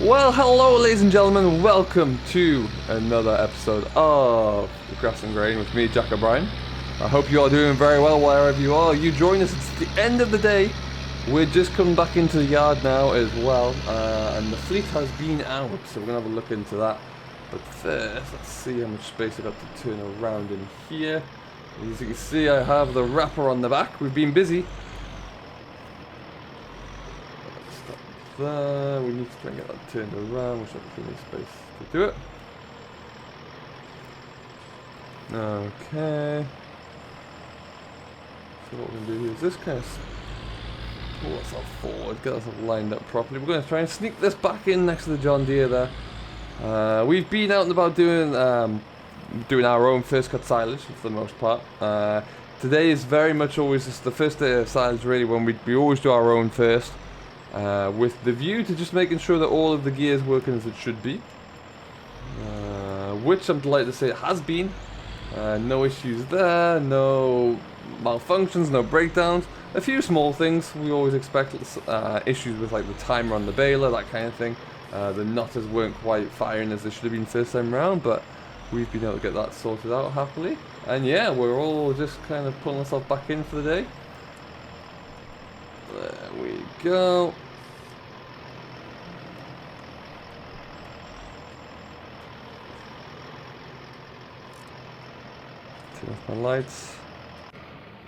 Well, hello ladies and gentlemen, welcome to another episode of The Grass and Grain with me, Jack O'Brien. I hope you are doing very well wherever you are. You join us, it's the end of the day. We're just coming back into the yard now as well, and the fleet has been out, so we're going to have a look into that. But first, let's see how much space I've got to turn around in here. As you can see, I have the wrapper on the back. We've been busy. There. We need to try and get that turned around, which I've plenty of space to do it. Okay. So what we're going to do here is this kind of pull ourselves forward, get ourselves lined up properly. We're going to try and sneak this back in next to the John Deere there. We've been out and about doing our own first cut silage for the most part. Today is very much always just the first day of silage really, when we always do our own first. With the view to just making sure that all of the gear is working as it should be. Which I'm delighted to say it has been. No issues there, no malfunctions, no breakdowns. A few small things. We always expect issues with like the timer on the baler, that kind of thing. The nutters weren't quite firing as they should have been first time round, but we've been able to get that sorted out happily. And yeah, we're all just kind of pulling ourselves back in for the day. There we go. Turn off my lights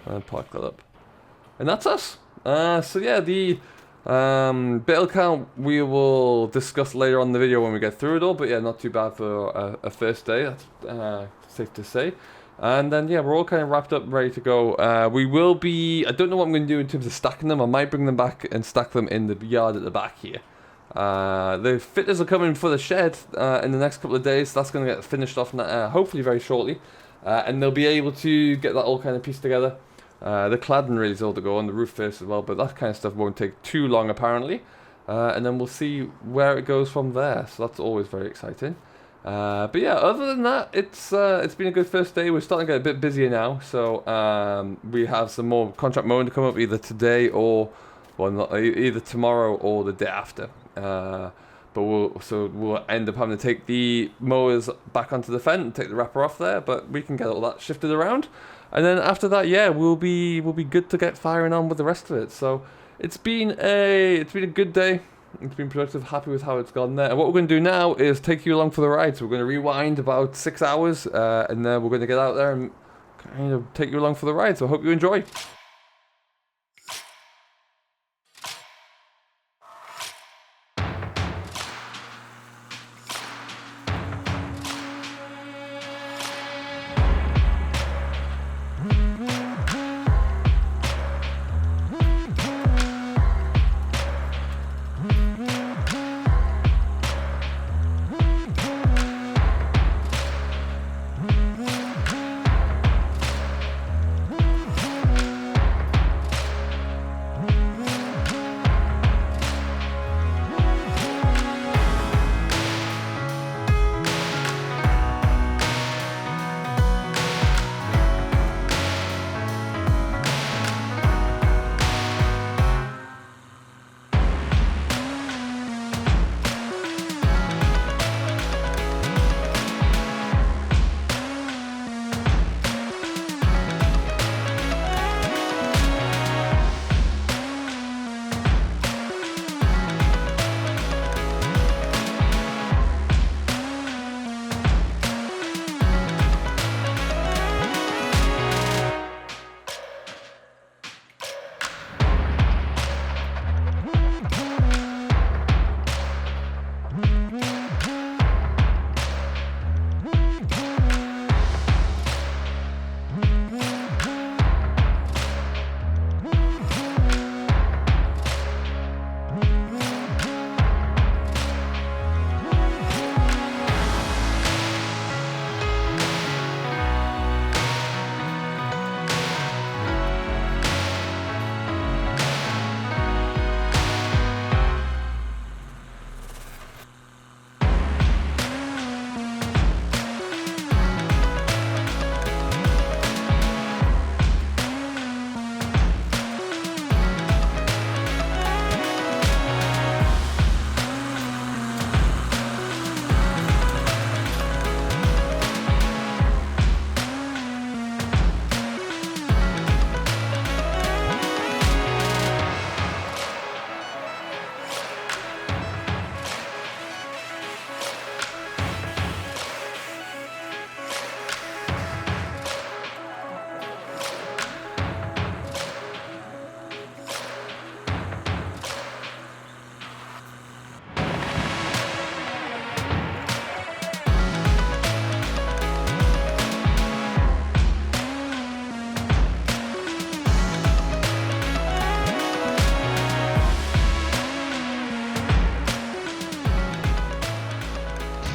and park that up. And that's us. So yeah, the bale count we will discuss later on in the video when we get through it all. But yeah, not too bad for a first day. That's safe to say. And then, yeah, we're all kind of wrapped up and ready to go. We will be... I don't know what I'm going to do in terms of stacking them. I might bring them back and stack them in the yard at the back here. The fitters are coming for the shed in the next couple of days. So that's going to get finished off hopefully very shortly. And they'll be able to get that all kind of pieced together. The cladding really is all to go on, the roof first as well. But that kind of stuff won't take too long, apparently. And then we'll see where it goes from there. So that's always very exciting. But yeah, other than that, it's been a good first day. We're starting to get a bit busier now, so we have some more contract mowing to come up either today or either tomorrow or the day after. But we'll end up having to take the mowers back onto the fence and take the wrapper off there. But we can get all that shifted around, and then after that, yeah, we'll be good to get firing on with the rest of it. So it's been a good day. It's been productive, happy with how it's gone there. And what we're going to do now is take you along for the ride. So we're going to rewind about 6 hours, and then we're going to get out there and kind of take you along for the ride. So I hope you enjoy.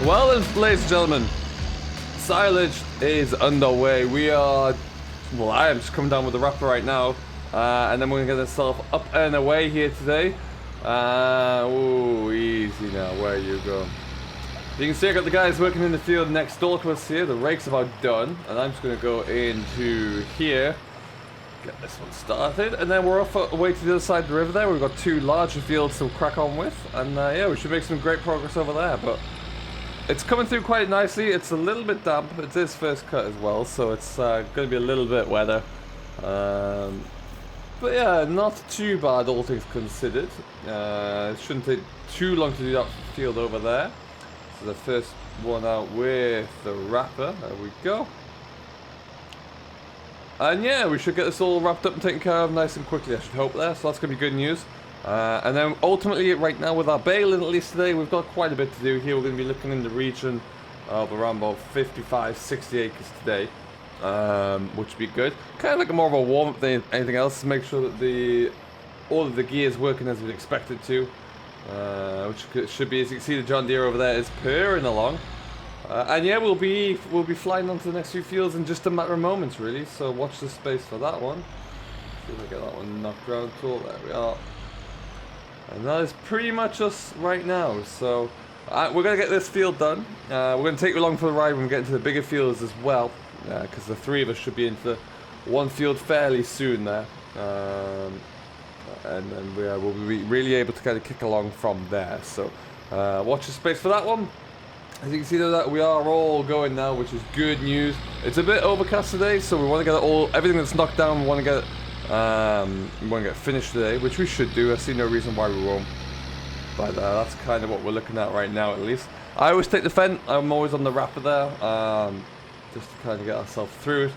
Well then, ladies and gentlemen, silage is underway. We are, well, I am just coming down with the wrapper right now, and then we're gonna get ourselves up and away here today. Ooh, easy now, where you go. You can see I got the guys working in the field next door to us here. The rake's about done, and I'm just gonna go into here, get this one started, and then we're off away to the other side of the river there. We've got two larger fields to crack on with, and yeah, we should make some great progress over there, but it's coming through quite nicely. It's a little bit damp. It's his first cut as well, so it's going to be a little bit wetter. But yeah, not too bad, all things considered. It shouldn't take too long to do that field over there. So the first one out with the wrapper. There we go. And yeah, we should get this all wrapped up and taken care of nice and quickly, I should hope there. So that's going to be good news. And then ultimately, right now with our baling, at least today, we've got quite a bit to do here. We're going to be looking in the region of around about 55, 60 acres today, which would be good. Kind of like more of a warm-up than anything else, to make sure that all of the gear is working as we expect it to, which should be, as you can see, the John Deere over there is purring along. And yeah, we'll be flying on to the next few fields in just a matter of moments, really. So watch the space for that one. See if I get that one knocked around cool. There we are. And that is pretty much us right now. So we're going to get this field done. We're going to take you along for the ride when we get into the bigger fields as well, because the three of us should be into one field fairly soon there. And then we'll be really able to kind of kick along from there. So watch the space for that one. As you can see that we are all going now, which is good news. It's a bit overcast today, so we want to get everything that's knocked down, we want to get finished today, which we should do. I see no reason why we won't. But that's kind of what we're looking at right now, at least. I always take the fence. I'm always on the wrapper there, just to kind of get ourselves through it.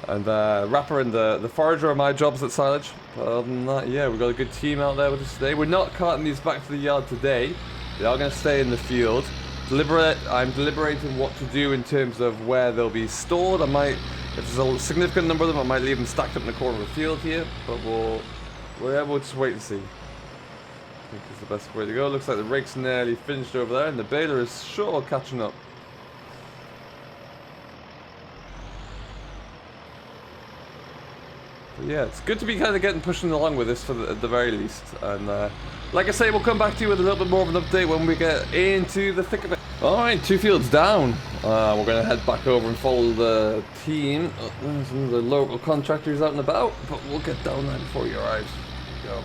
And wrapper and the forager are my jobs at silage. But other than that, yeah, we've got a good team out there with us today. We're not carting these back to the yard today. They are going to stay in the field. I'm deliberating what to do in terms of where they'll be stored. If there's a significant number of them, I might leave them stacked up in the corner of the field here, but we'll just wait and see. I think it's the best way to go. Looks like the rake's nearly finished over there, and the baler is sure catching up. But yeah, it's good to be kind of pushing along with this at the very least. And like I say, we'll come back to you with a little bit more of an update when we get into the thick of it. Alright, 2 fields down. We're going to head back over and follow the team. There's some of the local contractors out and about, but we'll get down there before you arrive. Go.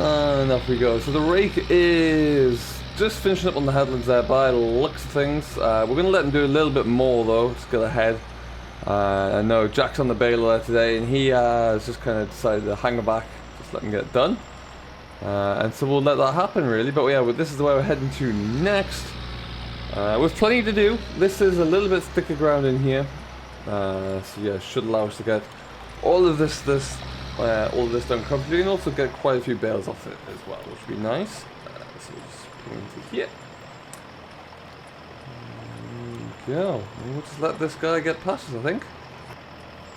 And off we go. So the rake is just finishing up on the headlands there by the looks of things. We're going to let him do a little bit more though, just get ahead. I know Jack's on the baler there today, and he has just kind of decided to hang back, just let him get it done. And so we'll let that happen really, but yeah, this is the way we're heading to next. With plenty to do. This is a little bit thicker ground in here, so yeah, should allow us to get all of this done comfortably, and also get quite a few bales off it as well, which would be nice. So we'll just put into here. Go. We'll just let this guy get past us, I think.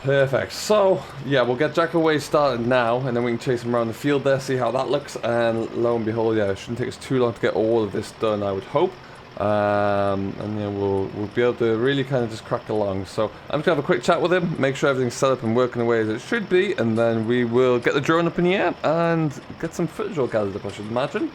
Perfect. So, yeah, we'll get Jack away started now, and then we can chase him around the field there, see how that looks, and lo and behold, yeah, it shouldn't take us too long to get all of this done, I would hope. And yeah, we'll be able to really kind of just crack along. So, I'm just going to have a quick chat with him, make sure everything's set up and working the way as it should be, and then we will get the drone up in the air, and get some footage all gathered up, I should imagine.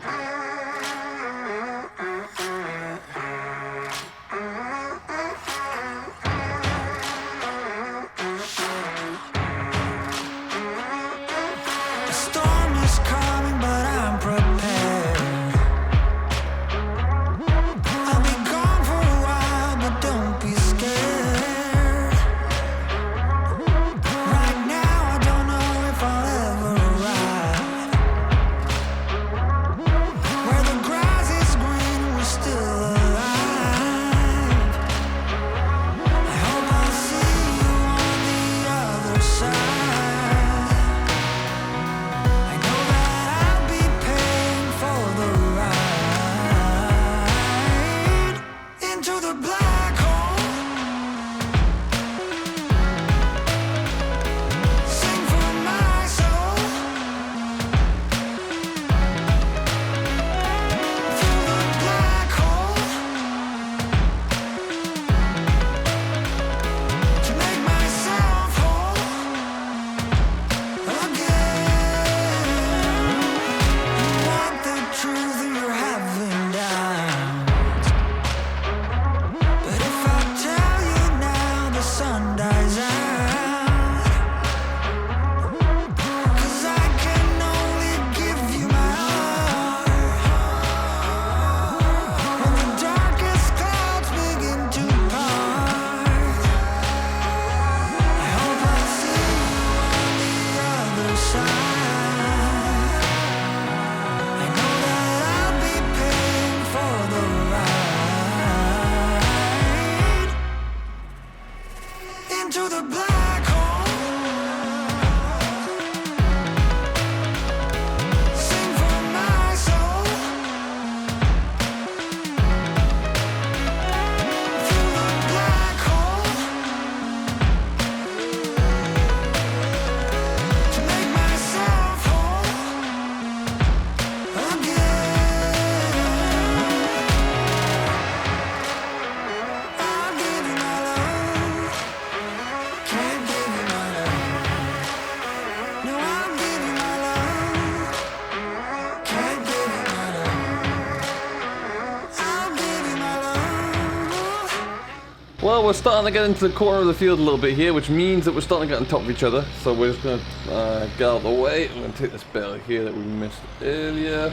Well, we're starting to get into the corner of the field a little bit here, which means that we're starting to get on top of each other. So we're just going to get out of the way. I'm going to take this bale here that we missed earlier.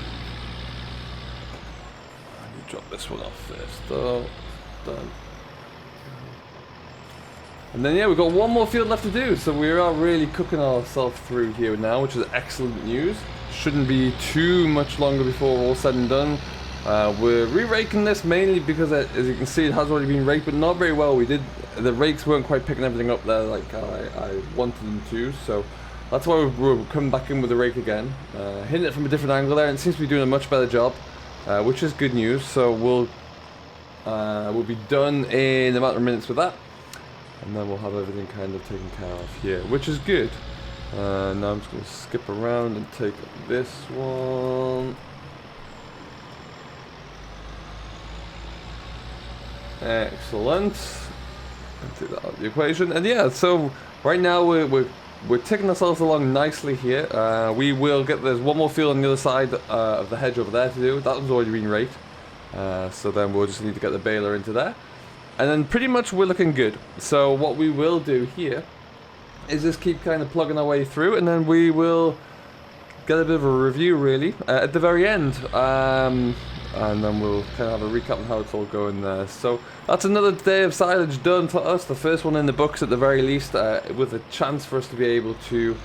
Drop this one off first, though. Done. And then yeah, we've got one more field left to do, so we are really cooking ourselves through here now, which is excellent news. Shouldn't be too much longer before we're all said and done. We're re-raking this mainly because, as you can see, it has already been raked, but not very well. The rakes weren't quite picking everything up there like I wanted them to, so that's why we're coming back in with the rake again, hitting it from a different angle there, and it seems to be doing a much better job. Which is good news. So we'll be done in a matter of minutes with that, and then we'll have everything kind of taken care of here, which is good. Now I'm just going to skip around and take this one. Excellent. Take that out of the equation. And yeah, so right now we're ticking ourselves along nicely here. We will get, there's one more field on the other side of the hedge over there to do. That one's already been raked. So then we'll just need to get the baler into there. And then pretty much we're looking good. So what we will do here is just keep kind of plugging our way through, and then we will get a bit of a review really at the very end. And then we'll kind of have a recap on how it's all going there. So that's another day of silage done for us, the first one in the books at the very least, with a chance for us to be able to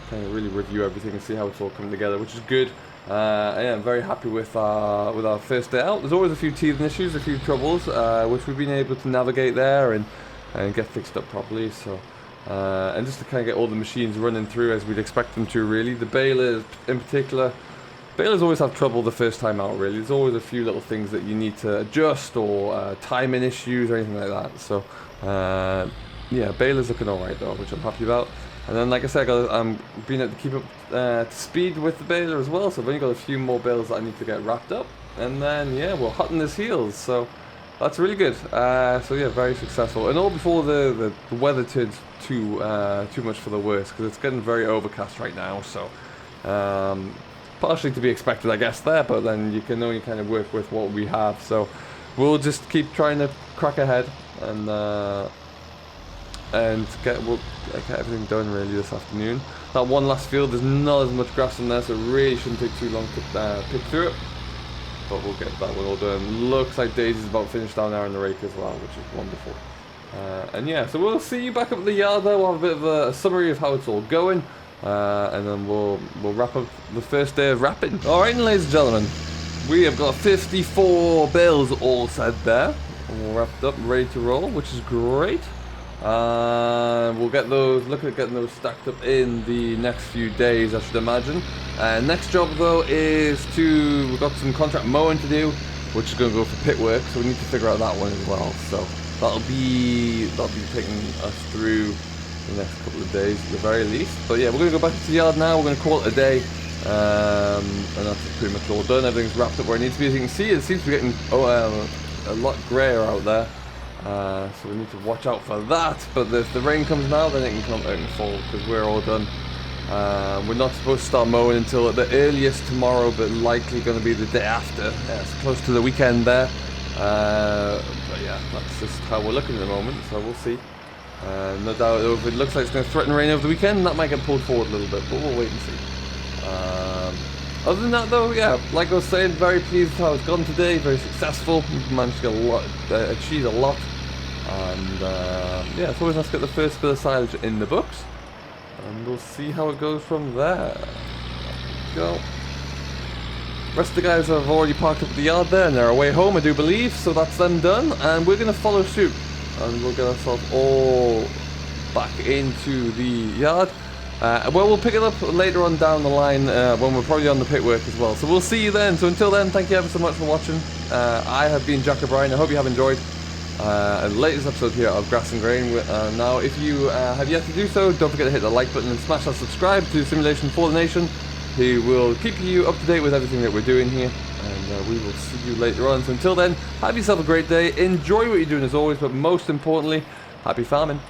kind of really review everything and see how it's all coming together, which is good. Yeah, I'm very happy with our first day out. There's always a few teething issues, a few troubles, which we've been able to navigate there and get fixed up properly. So and just to kind of get all the machines running through as we'd expect them to really. The balers in particular, balers always have trouble the first time out really. There's always a few little things that you need to adjust, or timing issues or anything like that. So yeah, baler's looking alright though, which I'm happy about. And then like I said, I'm being able to keep up to speed with the baler as well, so I've only got a few more bales that I need to get wrapped up. And then yeah, we're hot on his heels, so that's really good. So yeah, very successful. And all before the weather turns too much for the worse, because it's getting very overcast right now, so partially to be expected I guess there, but then you can only kind of work with what we have. So we'll just keep trying to crack ahead and get everything done really this afternoon. That one last field, there's not as much grass in there, so it really shouldn't take too long to pick through it. But we'll get that one all done. Looks like Daisy's about finished down there in the rake as well, which is wonderful. And yeah, so we'll see you back up at the yard there. We'll have a bit of a summary of how it's all going, and then we'll wrap up the first day of wrapping. Alright, ladies and gentlemen, we have got 54 bales all set there, all wrapped up, ready to roll, which is great. We'll get those, look at getting those stacked up in the next few days, I should imagine. Next job though is we've got some contract mowing to do, which is going to go for pit work, so we need to figure out that one as well. So that'll be taking us through the next couple of days at the very least. But yeah, we're going to go back to the yard now. We're going to call it a day, and that's pretty much all done. Everything's wrapped up where it needs to be. As you can see, it seems to be getting a lot grayer out there. So we need to watch out for that, but if the rain comes now, then it can come out and fall, because we're all done. We're not supposed to start mowing until at the earliest tomorrow, but likely going to be the day after. Yeah, it's close to the weekend there. But yeah, that's just how we're looking at the moment, so we'll see. No doubt, if it looks like it's going to threaten rain over the weekend, that might get pulled forward a little bit, but we'll wait and see. Other than that though, yeah, like I was saying, very pleased with how it's gone today, very successful. We've managed to get achieve a lot. And yeah, it's always nice to get the first bit of silage in the books, and we'll see how it goes from there. Go. Rest of the guys have already parked up at the yard there, and they're away home, I do believe, so that's them done, and we're going to follow suit, and we'll get ourselves all back into the yard. Well, we'll pick it up later on down the line when we're probably on the pit work as well, so we'll see you then. So until then, thank you ever so much for watching. I have been Jack O'Brien. I hope you have enjoyed the latest episode here of Grass and Grain. Now, if you have yet to do so, don't forget to hit the like button and smash that subscribe to Simulation for the Nation. He will keep you up to date with everything that we're doing here, and we will see you later on. So until then, have yourself a great day, enjoy what you're doing as always, but most importantly, happy farming.